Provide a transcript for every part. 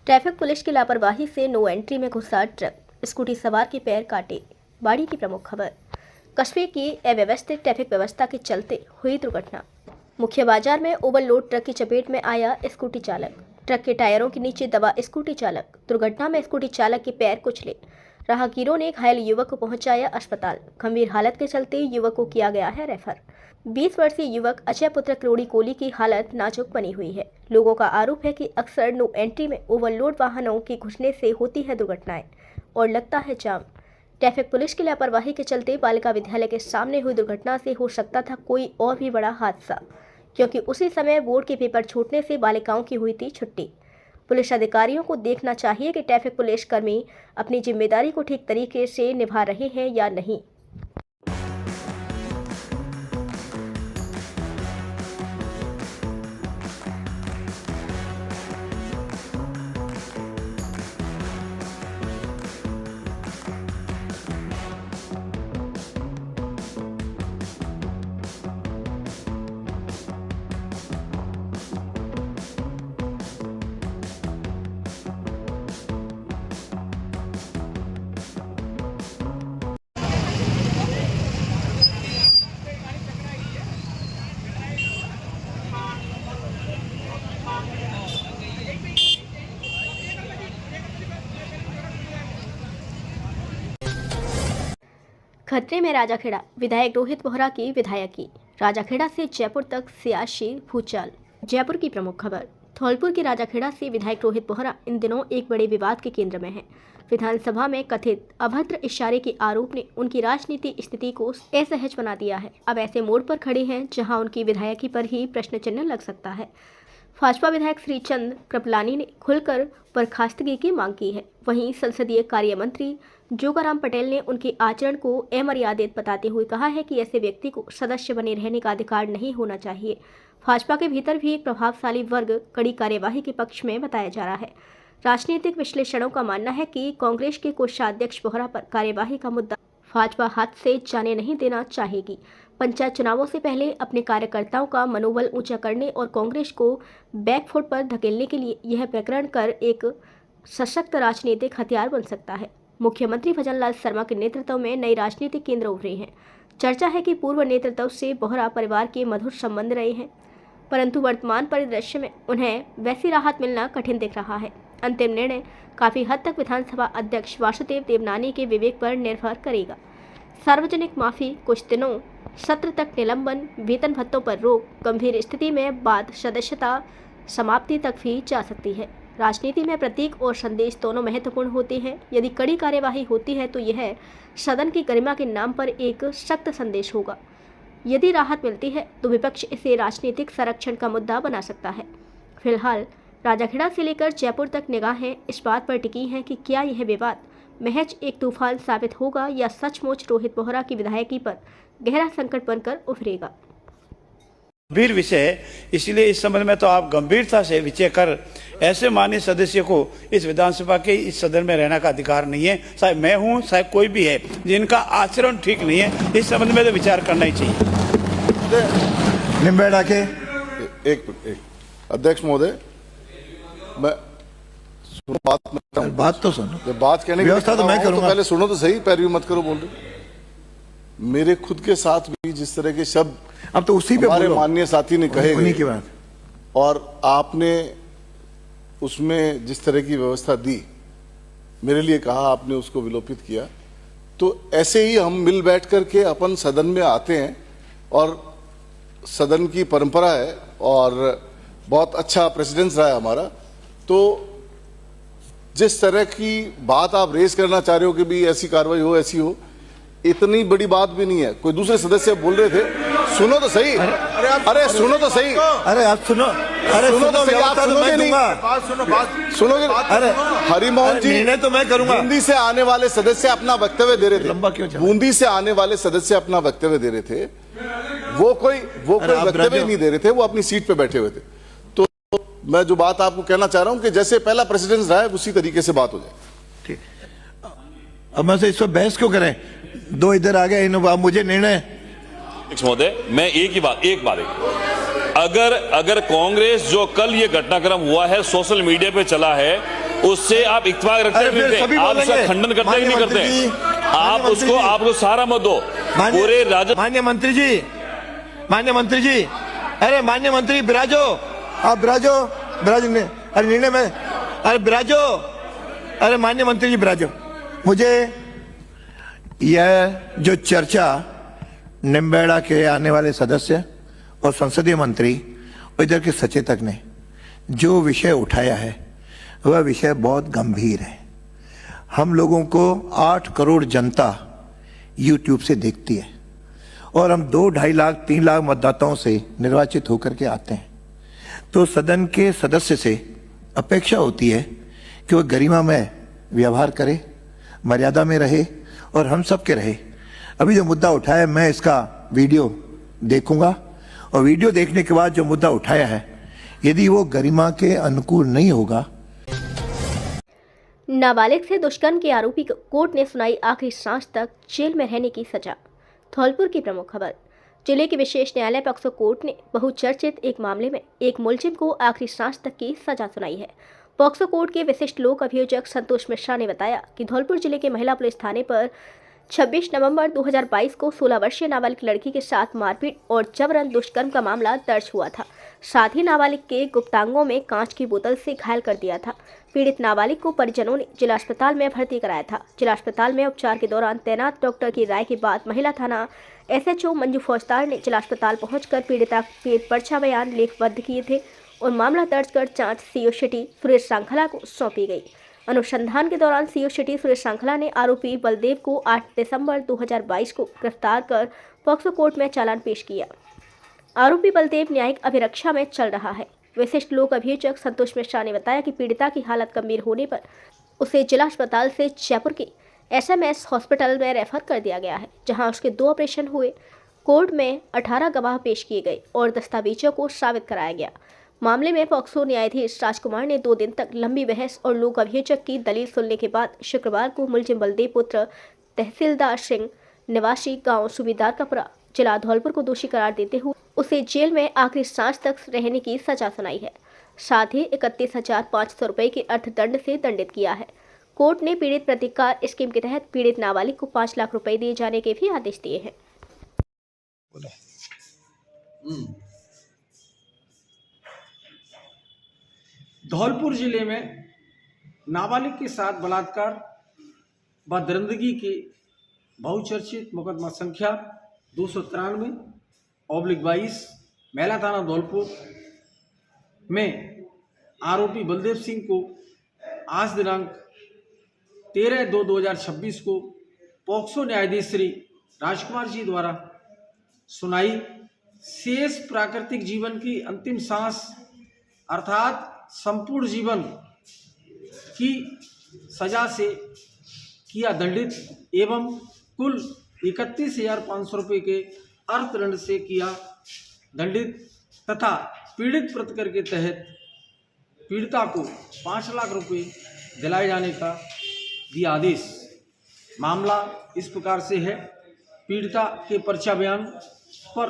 Traffic police की लापरवाही से नो एंट्री में घुसा ट्रक, स्कूटी सवार के पैर काटे। बाड़ी की प्रमुख खबर। कस्बे की अव्यवस्थित ट्रैफिक व्यवस्था के चलते हुई दुर्घटना। मुख्य बाजार में ओवरलोड ट्रक की चपेट में आया स्कूटी चालक। ट्रक के टायरों के नीचे दबा स्कूटी चालक। दुर्घटना में स्कूटी चालक के पैर कुचले। राहगीरों ने घायल युवक को पहुंचाया अस्पताल। गंभीर हालत के चलते युवक को किया गया है रेफर। 20 वर्षीय युवक अजय पुत्र करोड़ी कोली की हालत नाजुक बनी हुई है। लोगों का आरोप है कि अक्सर नो एंट्री में ओवरलोड वाहनों के घुसने से होती है दुर्घटनाएं और लगता है जाम। ट्रैफिक पुलिस की लापरवाही के चलते बालिका विद्यालय के सामने हुई दुर्घटना से हो सकता था कोई और भी बड़ा हादसा, क्योंकि उसी समय बोर्ड के पेपर छूटने से बालिकाओं की हुई थी छुट्टी। पुलिस अधिकारियों को देखना चाहिए कि ट्रैफिक पुलिस कर्मी अपनी जिम्मेदारी को ठीक तरीके से निभा रहे हैं या नहीं। खतरे में राजाखेड़ा, विधायक रोहित बोहरा की विधायकी। राजाखेड़ा से जयपुर तक सियासी भूचाल। जयपुर की प्रमुख खबर। धौलपुर के राजाखेड़ा से विधायक रोहित बोहरा इन दिनों एक बड़े विवाद के केंद्र में हैं। विधानसभा में कथित अभद्र इशारे के आरोप ने उनकी राजनीतिक स्थिति को असहज बना दिया है। अब ऐसे मोड़ पर खड़े हैं जहां उनकी विधायकी पर ही प्रश्न चिन्ह लग सकता है। भाजपा विधायक श्रीचंद कृपलानी ने खुलकर बर्खास्तगी की मांग की है। वहीं संसदीय कार्य मंत्री जोगाराम पटेल ने उनके आचरण को अमर्यादित बताते हुए कहा है कि ऐसे व्यक्ति को सदस्य बने रहने का अधिकार नहीं होना चाहिए। भाजपा के भीतर भी एक प्रभावशाली वर्ग कड़ी कार्यवाही के पक्ष में बताया जा रहा है। राजनीतिक विश्लेषणों का मानना है कि कांग्रेस के कोषाध्यक्ष बोहरा पर कार्यवाही का मुद्दा भाजपा हाथ से जाने नहीं देना चाहेगी। पंचायत चुनावों से पहले अपने कार्यकर्ताओं का मनोबल ऊंचा करने और कांग्रेस को बैकफुट पर धकेलने के लिए यह प्रकरण कर एक सशक्त राजनीतिक हथियार बन सकता है। मुख्यमंत्री भजनलाल शर्मा के नेतृत्व में नई राजनीतिक केंद्र उभरे हैं। चर्चा है कि पूर्व नेतृत्व से बोहरा परिवार के मधुर संबंध रहे हैं, परंतु वर्तमान परिदृश्य में उन्हें वैसी राहत मिलना कठिन दिख रहा है। अंतिम निर्णय काफी हद तक विधानसभा अध्यक्ष वासुदेव देवनानी के विवेक पर निर्भर करेगा। सार्वजनिक माफी, कुछ दिनों सत्र तक निलंबन, वेतन भत्तों पर रोक, गंभीर स्थिति में बाद सदस्यता समाप्ति तक भी जा सकती है। राजनीति में प्रतीक और संदेश दोनों महत्वपूर्ण होते हैं। यदि कड़ी कार्यवाही होती है तो यह सदन की गरिमा के नाम पर एक सख्त संदेश होगा। यदि राहत मिलती है तो विपक्ष इसे राजनीतिक संरक्षण का मुद्दा बना सकता है। फिलहाल राजाखेड़ा से लेकर जयपुर तक निगाहें इस बात पर टिकी हैं कि क्या यह विवाद महज एक तूफान साबित होगा या सचमुच रोहित बोहरा की विधायकी पर गहरा संकट बनकर उभरेगा। गंभीर विषय है, इसलिए इस संबंध में तो आप गंभीरता से विचार कर ऐसे माननीय सदस्य को इस विधानसभा के इस सदन में रहने का अधिकार नहीं है। चाहे मैं हूं, चाहे कोई भी है, जिनका आचरण ठीक नहीं है, इस संबंध में तो विचार करना ही चाहिए। निम्बेड़ा के एक अध्यक्ष महोदय, मैं बात तो सुनो। जब बात कहने की व्यवस्था तो मैं करूंगा। पहले सुनो तो सही, पैरवी मत करो बोल रहे। मेरे खुद के साथ भी जिस तरह के शब्द अब तो उसी पे हमारे बोलो। माननीय साथी ने कहे उन्हीं की बात। और आपने उसमें जिस तरह की व्यवस्था दी, मेरे लिए कहा, आपने उसको विलोपित किया, तो ऐसे ही हम मिल बैठ करके अपन सदन में आते हैं और सदन की परंपरा है और बहुत अच्छा प्रेसिडेंस रहा है हमारा। तो जिस तरह की बात आप रेज करना चाह रहे हो कि भी ऐसी कार्रवाई हो, ऐसी हो, इतनी बड़ी बात भी नहीं है। कोई दूसरे सदस्य बोल रहे थे, सुनो तो सही। अरे सुनो तो सही। अरे आप सुनो। अरे सुनो तो सही, आप सुनोगे नहीं। सुनोगे। अरे हरिमोहन जी, निर्णय तो मैं करूंगा। बूंदी से आने वाले सदस्य अपना वक्तव्य दे रहे थे। लंबा क्यों चला? बूंदी से आने वाले सदस्य अपना वक्तव्य दे रहे थे। वो कोई वक्तव्य नहीं दे रहे थे, वो अपनी सीट पे बैठे हुए थे। तो मैं जो बात आपको कहना चाह रहा हूं कि जैसे पहला प्रेसिडेंस रहा है उसी तरीके से बात हो जाए। ठीक। अब मैं इस पर बहस क्यों करें? दो इधर आ गए, मुझे निर्णय महोदय, मैं एक बात अगर कांग्रेस जो कल ये घटनाक्रम हुआ है सोशल मीडिया पे चला है उससे आप इत्तेफाक रखते अरे फिर हैं, सभी आप उसका बोलेंगे। खंडन करते माननीय नहीं मंत्री जी, करते। माननीय आप मंत्री उसको जी, आपको सहारा मत दो। पूरे राज्य माननीय मंत्री जी, माननीय मंत्री जी, अरे माननीय मंत्री बिराजो, आप बिराजो, बिराजो ने, अरे निर्णय में, अरे बिराजो, अरे माननीय मंत्री जी बिराजो। मुझे यह जो चर्चा निम्बेड़ा के आने वाले सदस्य और संसदीय मंत्री और इधर के सचेतक ने जो विषय उठाया है वह विषय बहुत गंभीर है। हम लोगों को 8 करोड़ जनता YouTube से देखती है और हम 2-2.5 लाख 3 लाख मतदाताओं से निर्वाचित होकर के आते हैं, तो सदन के सदस्य से अपेक्षा होती है कि वह गरिमा में व्यवहार करे, मर्यादा में रहे और हम सब के रहे। अभी जो मुद्दा उठाया मैं इसका वीडियो देखूंगा और वीडियो देखने के बाद जो मुद्दा उठाया है यदि वो गरिमा के अनुकूल नहीं होगा। नाबालिग से दुष्कर्म के आरोपी को कोर्ट ने सुनाई आखिरी सांस तक जेल में रहने की सजा। धौलपुर की प्रमुख खबर। जिले के विशेष न्यायालय पॉक्सो कोर्ट ने बहुचर्चित एक मामले में एक मुलजिम को आखिरी सांस तक की सजा सुनाई है। पॉक्सो कोर्ट के विशिष्ट लोक अभियोजक संतोष मिश्रा ने बताया कि धौलपुर जिले के महिला पुलिस थाने पर 26 नवंबर 2022 को 16 वर्षीय नाबालिग लड़की के साथ मारपीट और जबरन दुष्कर्म का मामला दर्ज हुआ था। साथ ही नाबालिग के गुप्तांगों में कांच की बोतल से घायल कर दिया था। पीड़ित नाबालिग को परिजनों ने जिला अस्पताल में भर्ती कराया था। जिला अस्पताल में उपचार के दौरान तैनात डॉक्टर की राय के बाद महिला थाना SHO मंजू फौजदार ने जिला अस्पताल पहुंचकर पीड़िता के पर्चा बयान लिखबद्ध किए थे और मामला दर्ज कर जांच CO सिटी सुरेश श्रृंखला को सौंपी गई। अनुसंधान के दौरान CO सिटी सुरेश श्रृंखला ने आरोपी बलदेव को 8 दिसंबर 2022 को गिरफ्तार कर पॉक्सो कोर्ट में चालान पेश किया। आरोपी बलदेव न्यायिक अभिरक्षा में चल रहा है। विशिष्ट लोक अभियोजक संतोष मिश्रा ने बताया कि पीड़िता की हालत गंभीर होने पर उसे जिला अस्पताल से जयपुर के SMS हॉस्पिटल में रेफर कर दिया गया है, जहां उसके 2 ऑपरेशन हुए। कोर्ट में 18 गवाह पेश किए गए और दस्तावेजों को साबित कराया गया। मामले में पॉक्सो न्यायाधीश राजकुमार ने 2 दिन तक लंबी बहस और लोक अभियोजक की दलील सुनने के बाद शुक्रवार को मुलजिम बलदेव पुत्र तहसीलदार सिंह निवासी गांव सुबेदार कपरा जिला धौलपुर को दोषी करार देते हुए उसे जेल में आखिरी सांस तक रहने की सजा सुनाई है। साथ ही 31,500 रुपये के अर्थदंड से दंडित किया है। कोर्ट ने पीड़ित प्रतिकार स्कीम के तहत पीड़ित नाबालिग को 5 लाख रुपए दिए जाने के भी आदेश दिए हैं। धौलपुर जिले में नाबालिग के साथ बलात्कार व दरिंदगी के बहुचर्चित मुकदमा संख्या 293/22 महिला थाना धौलपुर में आरोपी बलदेव सिंह को आज दिनांक 13/2/2026 को पॉक्सो न्यायाधीश श्री राजकुमार जी द्वारा सुनाई शेष प्राकृतिक जीवन की अंतिम सांस अर्थात संपूर्ण जीवन की सजा से किया दंडित एवं कुल 31,500 रुपये के अर्थदंड से किया दंडित तथा पीड़ित प्रतिकर के तहत पीड़िता को 5 लाख रुपए दिलाए जाने का दिया आदेश। मामला इस प्रकार से है। पीड़िता के पर्चा बयान पर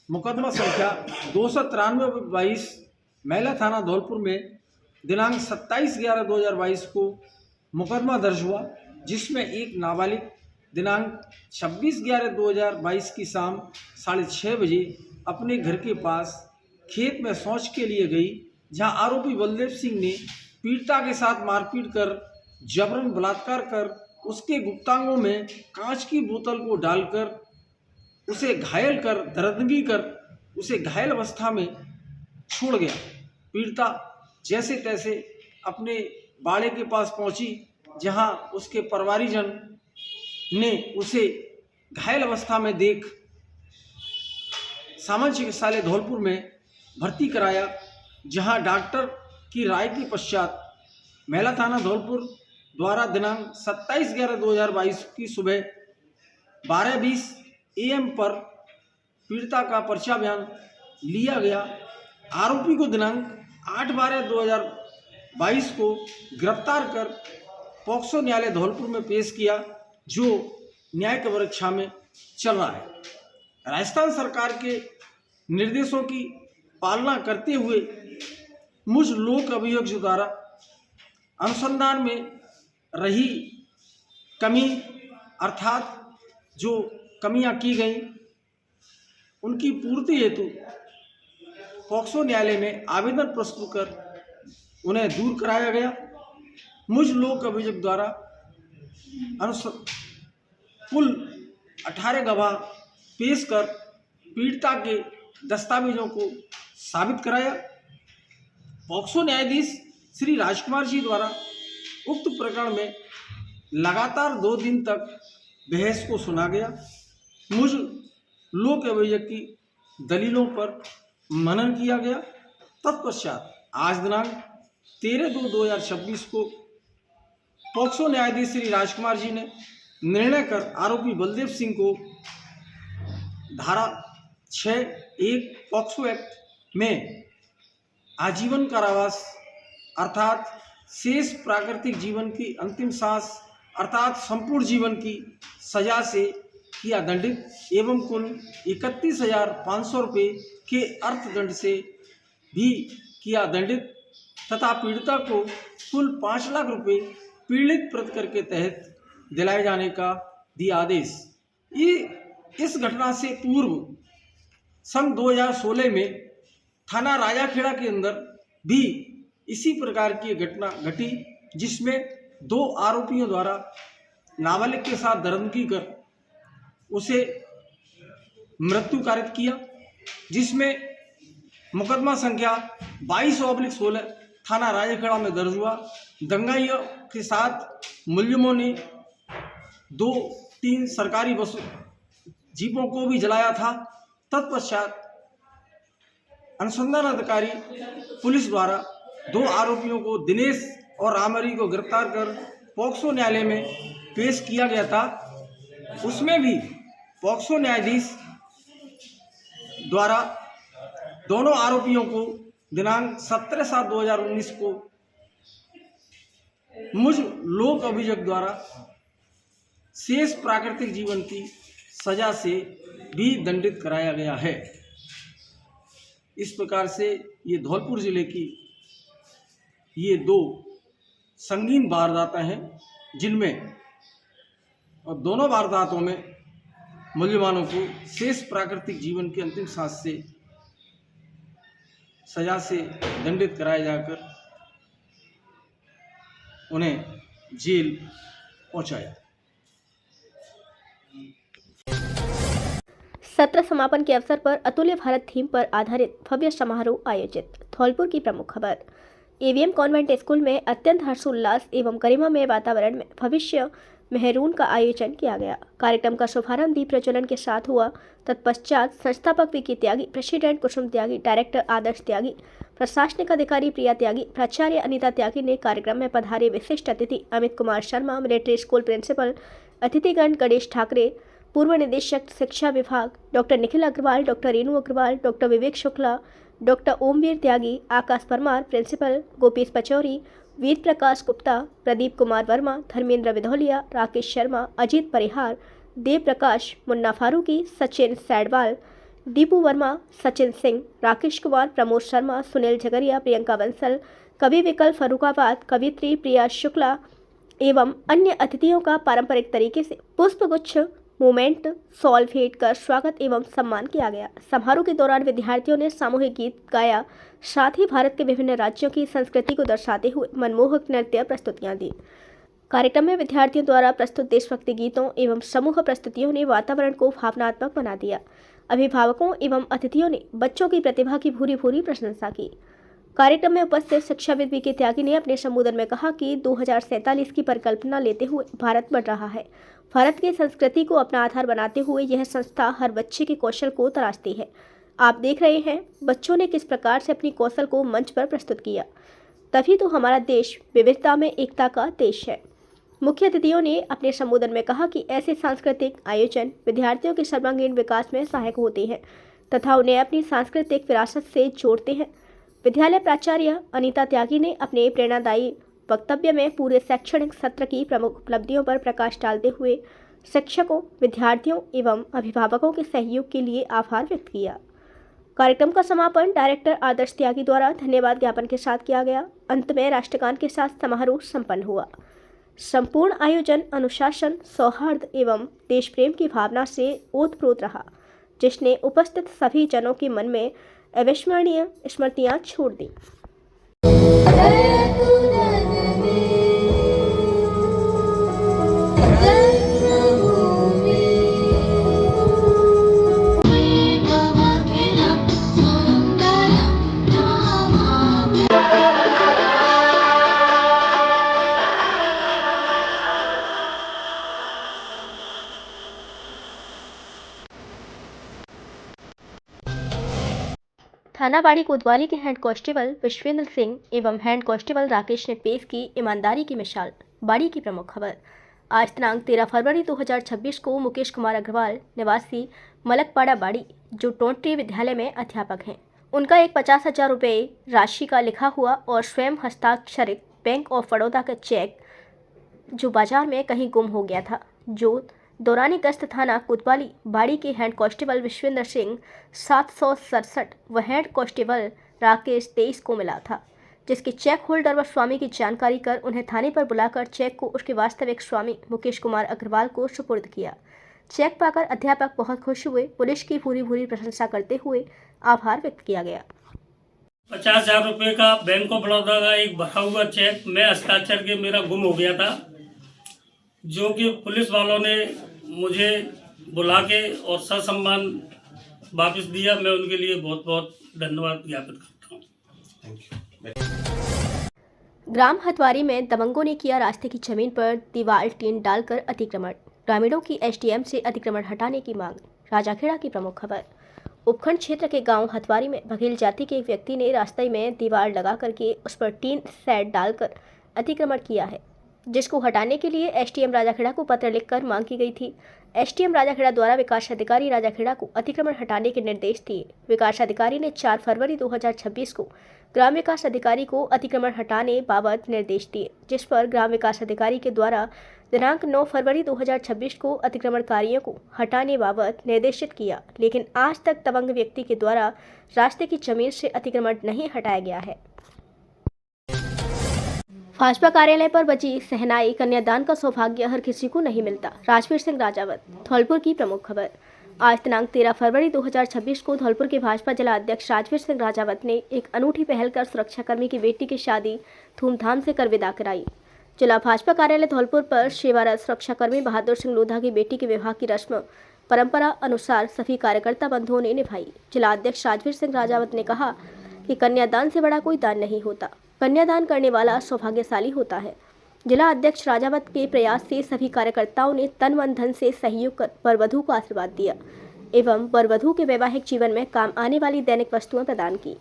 मुकदमा संख्या 293/22 महिला थाना धौलपुर में दिनांक 27/11/2022 को मुकदमा दर्ज हुआ, जिसमें एक नाबालिग दिनांक 26/11/2022 की शाम 6:30 बजे अपने घर के पास खेत में शौच के लिए गई, जहां आरोपी बलदेव सिंह ने पीड़िता के साथ मारपीट कर जबरन बलात्कार कर उसके गुप्तांगों में कांच की बोतल को डालकर उसे घायल कर दर्दगी कर उसे घायल अवस्था में छोड़ गया। पीड़िता जैसे तैसे अपने बाड़े के पास पहुंची, जहां उसके परिवारीजन ने उसे घायल अवस्था में देख सामान्य चिकित्सालय धौलपुर में भर्ती कराया, जहां डॉक्टर की राय के पश्चात महिला थाना धौलपुर द्वारा दिनांक 27/11/2022 की सुबह 12:20 AM पर पीड़िता का पर्चा बयान लिया गया। आरोपी को दिनांक 8/12/2022 को गिरफ्तार कर पॉक्सो न्यायालय धौलपुर में पेश किया, जो न्यायिक परीक्षा में चल रहा है। राजस्थान सरकार के निर्देशों की पालना करते हुए मुझ लोक अभियोजक द्वारा अनुसंधान में रही कमी अर्थात जो कमियां की गई उनकी पूर्ति हेतु पॉक्सो न्यायालय में आवेदन प्रस्तुत कर उन्हें दूर कराया गया। मुझ लोक अभियोग द्वारा कुल 18 गवाह पेश कर पीड़िता के दस्तावेजों को साबित कराया। पॉक्सो न्यायाधीश श्री राजकुमार जी द्वारा उक्त प्रकरण में लगातार 2 दिन तक बहस को सुना गया। मुझ लोक अभियोग की दलीलों पर मनन किया गया। तत्पश्चात आज दिनांक 13/2/2026 को पॉक्सो न्यायाधीश श्री राजकुमार जी ने निर्णय कर आरोपी बलदेव सिंह को धारा 6(1) पॉक्सो एक्ट में आजीवन कारावास अर्थात शेष प्राकृतिक जीवन की अंतिम सांस अर्थात संपूर्ण जीवन की सजा से किया दंडित एवं कुल 31,500 रुपये के अर्थदंड से भी किया दंडित तथा पीड़िता को कुल 5 लाख रुपये पीड़ित प्रतिकर के तहत दिलाए जाने का दिया आदेश। इस घटना से पूर्व सन 2016 में थाना राजाखेड़ा के अंदर भी इसी प्रकार की घटना घटी जिसमें 2 आरोपियों द्वारा नाबालिग के साथ दरिंदगी कर उसे मृत्यु कारित किया, जिसमें मुकदमा संख्या 22/16 थाना राजाखेड़ा में दर्ज हुआ। दंगाइयों के साथ मुलजिमों ने 2-3 सरकारी बसों जीपों को भी जलाया था। तत्पश्चात अनुसंधान अधिकारी पुलिस द्वारा 2 आरोपियों को दिनेश और रामहरी को गिरफ्तार कर पॉक्सो न्यायालय में पेश किया गया था। उसमें भी पॉक्सो न्यायाधीश द्वारा दोनों आरोपियों को दिनांक 17/7/2019 को मुझ लोक अभियोग द्वारा शेष प्राकृतिक जीवन की सजा से भी दंडित कराया गया है। इस प्रकार से ये धौलपुर जिले की ये 2 संगीन वारदातें हैं जिनमें और दोनों वारदातों में मुलजिमानों को शेष प्राकृतिक जीवन की अंतिम सांस से सजा से दंडित कराया जाकर उन्हें जेल पहुंचाया। सत्र समापन के अवसर पर अतुल्य भारत थीम पर आधारित भव्य समारोह आयोजित। धौलपुर की प्रमुख खबर। एवीएम कॉन्वेंट स्कूल में अत्यंत हर्षोल्लास एवं गरिमामय वातावरण में भविष्य मेहरून का आयोजन किया गया। कार्यक्रम का शुभारंभ दीप प्रज्वलन के साथ हुआ। तत्पश्चात संस्थापक वीके त्यागी, प्रेसिडेंट कुसुम त्यागी, डायरेक्टर आदर्श त्यागी, प्रशासनिक अधिकारी प्रिया त्यागी, प्राचार्य अनीता त्यागी ने कार्यक्रम में पधारे विशिष्ट अतिथि Amit Kumar Sharma, military school principal, अतिथिगण गणेश ठाकरे, पूर्व निदेशक शिक्षा विभाग doctor Nikhil Agarwal, doctor Renu Agarwal, doctor Vivek Shukla, doctor Omveer Tyagi, Akash Parmar principal, Gopish Pachauri, Veer Prakash Gupta, Pradeep Kumar Verma, Dharmendra Vidhauliya, Rakesh Sharma, Ajeet Parihar, Dev Prakash, Munna Farooqui, Sachin Sadwal, Deepu Verma, Sachin Singh, Rakesh Kumar, Pramod Sharma, Sunil Jhagariya, Priyanka Bansal, कवि विकल्प फर्रुखाबाद, कवित्री प्रिया शुक्ला एवं अन्य अतिथियों का पारंपरिक तरीके से पुष्पगुच्छ मोमेंट सॉल्व भेंट कर स्वागत एवं सम्मान किया गया। समारोह के दौरान विद्यार्थियों ने सामूहिक गीत गाया, साथ ही भारत के विभिन्न राज्यों की संस्कृति को दर्शाते हुए मनमोहक नृत्य प्रस्तुतियां दी। कार्यक्रम में विद्यार्थियों द्वारा प्रस्तुत देशभक्ति गीतों एवं समूह प्रस्तुतियों ने वातावरण को भावनात्मक बना दिया। अभिभावकों एवं अतिथियों ने बच्चों की प्रतिभा की भूरी भूरी प्रशंसा की। कार्यक्रम में उपस्थित शिक्षाविद वीके त्यागी ने अपने संबोधन में कहा कि 2047 की परिकल्पना लेते हुए भारत बढ़ रहा है। भारत की संस्कृति को अपना आधार बनाते हुए यह संस्था हर बच्चे के कौशल को तराशती है। आप देख रहे हैं बच्चों ने किस प्रकार से अपनी कौशल को मंच पर प्रस्तुत किया, तभी तो हमारा देश विविधता में एकता का देश है। मुख्य अतिथियों ने अपने संबोधन में कहा कि ऐसे सांस्कृतिक आयोजन विद्यार्थियों के सर्वांगीण विकास में सहायक होते हैं तथा उन्हें अपनी सांस्कृतिक विरासत से जोड़ते हैं। विद्यालय प्राचार्य अनीता त्यागी ने अपने प्रेरणादायी वक्तव्य में पूरे शैक्षणिक सत्र की प्रमुख उपलब्धियों पर प्रकाश डालते हुए शिक्षकों, विद्यार्थियों एवं अभिभावकों के सहयोग के लिए आभार व्यक्त किया। कार्यक्रम का समापन डायरेक्टर आदर्श त्यागी द्वारा धन्यवाद ज्ञापन के साथ किया गया। अंत में राष्ट्रगान के साथ समारोह संपन्न हुआ। संपूर्ण आयोजन अनुशासन, सौहार्द एवं देश प्रेम की भावना से ओतप्रोत रहा, जिसने उपस्थित सभी जनों के मन में अविस्मरणीय स्मृतियां छोड़ दी। थाना बाड़ी कोतवाली के हेड कांस्टेबल विश्वेंद्र सिंह एवं हेड कांस्टेबल राकेश ने पेश की ईमानदारी की मिसाल। बाड़ी की प्रमुख खबर। आज दिनांक 13 फरवरी 2026 को मुकेश कुमार अग्रवाल निवासी मलकपाड़ा बाड़ी, जो टोंटी विद्यालय में अध्यापक हैं, उनका एक 50,000 रुपये राशि का लिखा हुआ और स्वयं हस्ताक्षरित बैंक ऑफ बड़ौदा का चेक जो बाजार में कहीं गुम हो गया था, जो दौरानी गश्त थाना कोतवाली बाड़ी के हेड कांस्टेबल विश्वेंद्र सिंह 767 व हेड कांस्टेबल राकेश 23 को मिला था, जिसके चेक होल्डर व स्वामी की जानकारी कर उन्हें थाने पर बुलाकर चेक को उसके वास्तविक स्वामी मुकेश कुमार अग्रवाल को सुपुर्द किया। चेक पाकर अध्यापक बहुत खुश हुए। पुलिस की पूरी प्रशंसा करते हुए आभार व्यक्त किया गया। 50,000 रुपये का बैंक ऑफ बड़ौदा का एक भरा हुआ चेक मैं हस्ताक्षर के मेरा गुम हो गया था, जो कि पुलिस वालों ने मुझे बुला के और ससम्मान वापस दिया। मैं उनके लिए बहुत बहुत धन्यवाद ज्ञापित करता हूँ। ग्राम हथवारी में दबंगों ने किया रास्ते की जमीन पर दीवार टीन डालकर अतिक्रमण। ग्रामीणों की एसडीएम से अतिक्रमण हटाने की मांग। राजाखेड़ा की प्रमुख खबर। उपखंड क्षेत्र के गांव हथवारी में बघेल जाति के एक व्यक्ति ने रास्ते में दीवार लगा करके उस पर टीन सेट डालकर अतिक्रमण किया है, जिसको हटाने के लिए एसडीएम राजाखेड़ा को पत्र लिखकर मांग की गई थी। एसडीएम राजाखेड़ा द्वारा विकास अधिकारी राजाखेड़ा को अतिक्रमण हटाने के निर्देश दिए। विकास अधिकारी ने 4 फरवरी 2026 को ग्राम विकास अधिकारी को अतिक्रमण हटाने बाबत निर्देश दिए, जिस पर ग्राम विकास अधिकारी के द्वारा दिनांक 9 फरवरी 2026 को अतिक्रमणकारियों को हटाने बाबत निर्देशित किया, लेकिन आज तक दबंग व्यक्ति के द्वारा रास्ते की जमीन से अतिक्रमण नहीं हटाया गया है। भाजपा कार्यालय पर बची सहनाई। कन्यादान का सौभाग्य हर किसी को नहीं मिलता। राजवीर सिंह राजावत। धौलपुर की प्रमुख खबर। आज दिनांक 13 फरवरी 2026 को धौलपुर के भाजपा जिला अध्यक्ष राजवीर सिंह राजावत ने एक अनूठी पहल कर सुरक्षाकर्मी की बेटी की शादी धूमधाम से कर विदा कराई। जिला भाजपा कार्यालय धौलपुर पर सेवारत सुरक्षाकर्मी बहादुर सिंह लोधा की बेटी के विवाह की रस्म परंपरा अनुसार सभी कार्यकर्ता बंधुओं ने निभाई। जिला अध्यक्ष राजवीर सिंह राजावत ने कहा कि कन्यादान से बड़ा कोई दान नहीं होता। कन्यादान करने वाला सौभाग्यशाली होता है। जिला अध्यक्ष राजावत के प्रयास से सभी कार्यकर्ताओं ने तन मन धन से सहयोग कर वरवधू को आशीर्वाद दिया एवं वरवधू के वैवाहिक जीवन में काम आने वाली दैनिक वस्तुएं प्रदान की।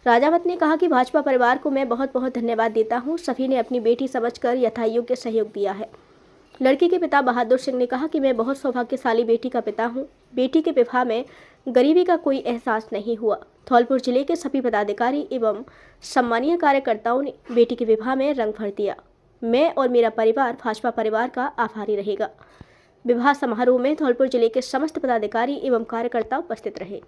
राजावत ने कहा कि भाजपा परिवार को मैं बहुत बहुत धन्यवाद देता हूं। सभी ने अपनी बेटी समझकर यथायोग्य सहयोग दिया है। लड़की के पिता बहादुर सिंह ने कहा कि मैं बहुत सौभाग्यशाली बेटी का पिता हूं। बेटी के विवाह में गरीबी का कोई एहसास नहीं हुआ। धौलपुर जिले के सभी पदाधिकारी एवं सम्मानीय कार्यकर्ताओं ने बेटी के विवाह में रंग भर दिया। मैं और मेरा परिवार भाजपा परिवार का आभारी रहेगा। विवाह समारोह में धौलपुर जिले के समस्त पदाधिकारी एवं कार्यकर्ता उपस्थित रहे।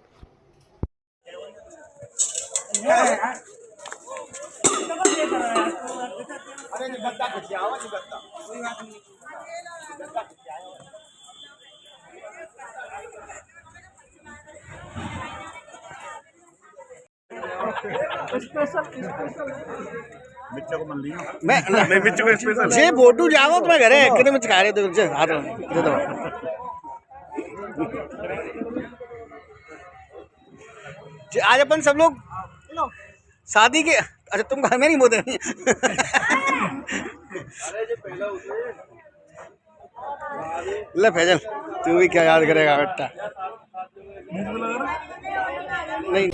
मैं बिच्चू को स्पेशल जे फोटो जाओ तो मैं घरे कितने में चिका रहे थे जे हाथ दे दो जे आज अपन सब लोग शादी के। अच्छा तुम घर में नहीं बोलते ले फैजल तू भी क्या याद करेगा बेटा। नहीं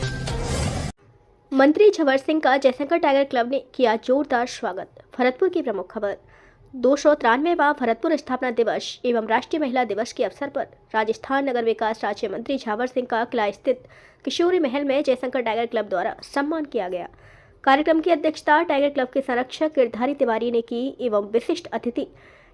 मंत्री झवर सिंह का जयशंकर टाइगर क्लब ने किया जोरदार स्वागत। भरतपुर की प्रमुख खबर। 293वां भरतपुर स्थापना दिवस एवं राष्ट्रीय महिला दिवस के अवसर पर राजस्थान नगर विकास राज्य मंत्री झवर सिंह का किला स्थित किशोरी महल में जयशंकर टाइगर क्लब द्वारा सम्मान किया गया। कार्यक्रम की अध्यक्षता टाइगर क्लब के संरक्षक गिरधारी तिवारी ने की एवं विशिष्ट अतिथि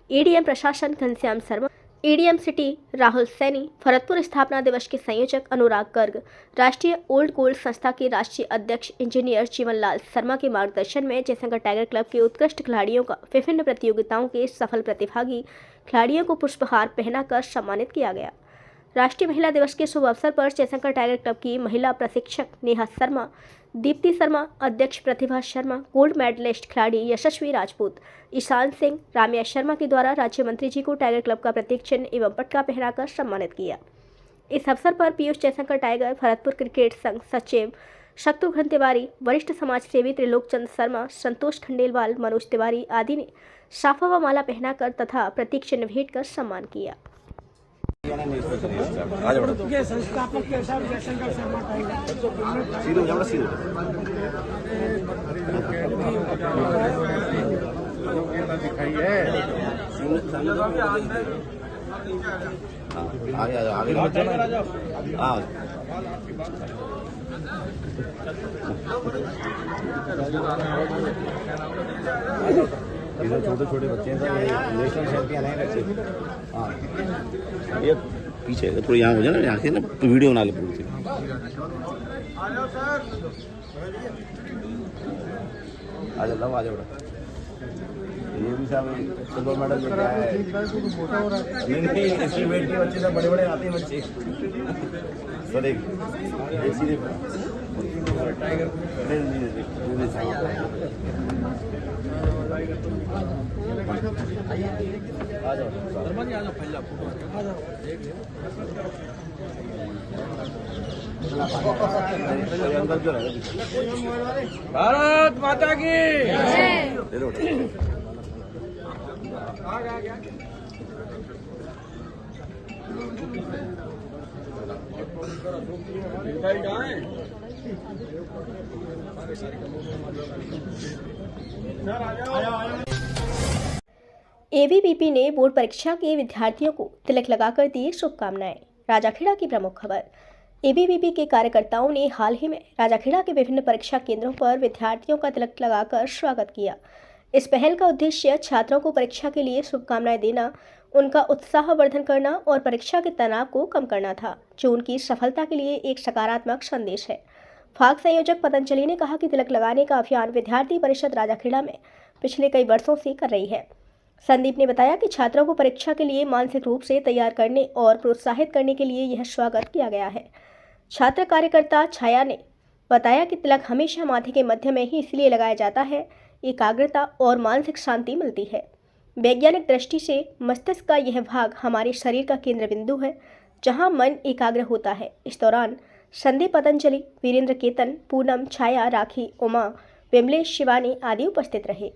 एडीएम प्रशासन घनश्याम शर्मा, ईडीएम सिटी राहुल सैनी, भरतपुर स्थापना दिवस के संयोजक अनुराग गर्ग, राष्ट्रीय ओल्ड गोल्ड संस्था के राष्ट्रीय अध्यक्ष इंजीनियर जीवनलाल शर्मा के मार्गदर्शन में जयशंकर टाइगर क्लब के उत्कृष्ट खिलाड़ियों का विभिन्न प्रतियोगिताओं के सफल प्रतिभागी खिलाड़ियों को पुष्पहार पहनाकर सम्मानित किया गया। राष्ट्रीय महिला दिवस के शुभ अवसर पर जयशंकर टाइगर क्लब की महिला प्रशिक्षक नेहा शर्मा, दीप्ति शर्मा, अध्यक्ष प्रतिभा शर्मा, गोल्ड मेडलिस्ट खिलाड़ी यशस्वी राजपूत, ईशान सिंह, राम्या शर्मा के द्वारा राज्य मंत्री जी को टाइगर क्लब का प्रतीक चिन्ह एवं पटका पहनाकर सम्मानित किया। इस अवसर पर पीयूष जयशंकर टाइगर, भरतपुर क्रिकेट संघ सचिव शत्रुघ्न तिवारी, वरिष्ठ समाज सेवी त्रिलोक चंद शर्मा, संतोष खंडेलवाल, मनोज तिवारी आदि ने साफा व माला पहनाकर तथा प्रतीक चिन्ह भेंट कर सम्मान किया। के संस्थापक के साथ जयशंकर शर्मा छोटे छोटे बच्चे हैं, नेशनल चैंपियन है बच्चे। हाँ ये पीछे थोड़ी यहाँ हो जाए ना, यहाँ से ना वीडियो बना ले पूरी। आ जाओ आ जाओ। ये भी साहब सिल्वर मेडल लेके आया है। नहीं इसकी वेट के बच्चे सब बड़े बड़े आते हैं बच्चे। सर एक सीधे टाइगर भारत माता की एबीवीपी ने बोर्ड परीक्षा के विद्यार्थियों को तिलक लगाकर दी शुभकामनाएं। राजाखेड़ा की प्रमुख खबर। एबीवीपी के कार्यकर्ताओं ने हाल ही में राजाखेड़ा के विभिन्न परीक्षा केंद्रों पर विद्यार्थियों का तिलक लगाकर स्वागत किया। इस पहल का उद्देश्य छात्रों को परीक्षा के लिए शुभकामनाएं देना, उनका उत्साह वर्धन करना और परीक्षा के तनाव को कम करना था, जो उनकी सफलता के लिए एक सकारात्मक संदेश है। फाग संयोजक पतंजलि ने कहा कि तिलक लगाने का अभियान विद्यार्थी परिषद राजाखेड़ा में पिछले कई वर्षों से कर रही है। संदीप ने बताया कि छात्रों को परीक्षा के लिए मानसिक रूप से तैयार करने और प्रोत्साहित करने के लिए यह स्वागत किया गया है। छात्र कार्यकर्ता छाया ने बताया कि तिलक हमेशा माथे के मध्य में ही इसलिए लगाया जाता है, एकाग्रता और मानसिक शांति मिलती है। वैज्ञानिक दृष्टि से मस्तिष्क का यह भाग हमारे शरीर का केंद्र बिंदु है, जहां मन एकाग्र होता है। इस दौरान संदीप पतंजलि, वीरेंद्र केतन, पूनम, छाया, राखी, उमा, विमलेश, शिवानी आदि उपस्थित रहे।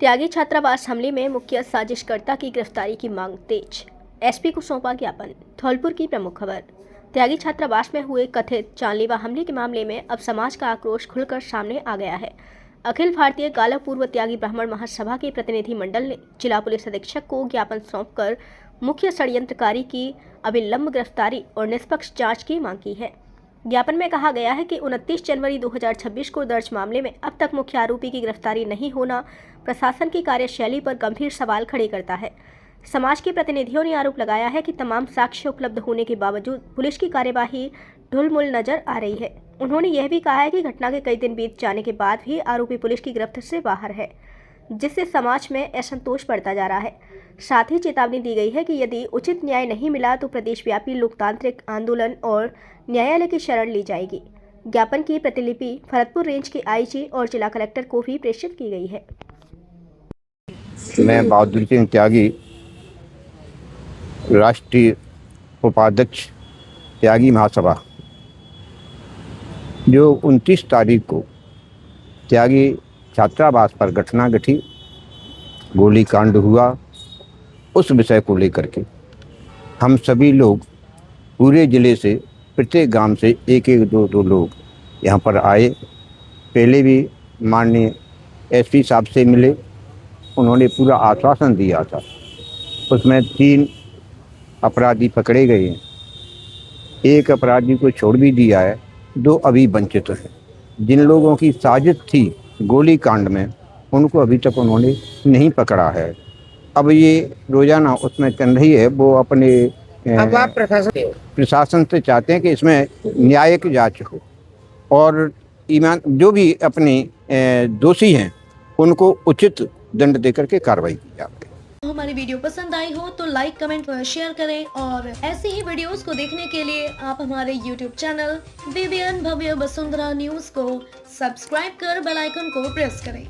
त्यागी छात्रावास हमले में मुख्य साजिशकर्ता की गिरफ्तारी की मांग तेज। एसपी को सौंपा ज्ञापन। धौलपुर की प्रमुख खबर। त्यागी छात्रावास में हुए कथित जानलेवा हमले के मामले में अब समाज का आक्रोश खुलकर सामने आ गया है। अखिल भारतीय गाला पूर्व त्यागी ब्राह्मण महासभा के प्रतिनिधि मंडल ने जिला पुलिस अधीक्षक को ज्ञापन सौंपकर मुख्य षड्यंत्रकारी की अविलंब गिरफ्तारी और निष्पक्ष जांच की मांग की है। ज्ञापन में कहा गया है कि 29 जनवरी 2026 को दर्ज मामले में अब तक मुख्य आरोपी की गिरफ्तारी नहीं होना प्रशासन की कार्यशैली पर गंभीर सवाल खड़े करता है। समाज के प्रतिनिधियों ने आरोप लगाया है कि तमाम साक्ष्य उपलब्ध होने के बावजूद पुलिस की कार्यवाही ढुलमुल नजर आ रही है। उन्होंने यह भी कहा है कि घटना के कई दिन बीत जाने के बाद भी आरोपी पुलिस की गिरफ्त से बाहर है, जिससे समाज में असंतोष बढ़ता जा रहा है। साथ ही चेतावनी दी गई है कि यदि उचित न्याय नहीं मिला तो प्रदेशव्यापी लोकतांत्रिक आंदोलन और न्यायालय की शरण ली जाएगी। ज्ञापन की प्रतिलिपि भरतपुर रेंज के आईजी और जिला कलेक्टर को भी प्रेषित की गई है। मैं बहादुर सिंह त्यागी, राष्ट्रीय उपाध्यक्ष त्यागी महासभा, जो 29 तारीख को त्यागी छात्रावास पर घटना घटी, गोलीकांड हुआ, उस विषय को लेकर के हम सभी लोग पूरे ज़िले से, प्रत्येक गांव से एक एक दो लोग यहाँ पर आए। पहले भी माननीय एसपी साहब से मिले, उन्होंने पूरा आश्वासन दिया था। उसमें 3 अपराधी पकड़े गए हैं, एक अपराधी को छोड़ भी दिया है, 2 अभी वंचित हैं। जिन लोगों की साजिश थी गोली कांड में, उनको अभी तक उन्होंने नहीं पकड़ा है। अब ये रोजाना उसमें चल रही है, वो अपने अब आप प्रशासन से चाहते हैं कि इसमें न्यायिक जांच हो और ईमान जो भी अपने दोषी हैं उनको उचित दंड देकर के कार्रवाई की जाए। हमारी वीडियो पसंद आई हो तो लाइक कमेंट व शेयर करें और ऐसे ही वीडियोस को देखने के लिए आप हमारे YouTube चैनल BBN भव्य वसुंधरा न्यूज को सब्सक्राइब कर बेल आइकन को प्रेस करें।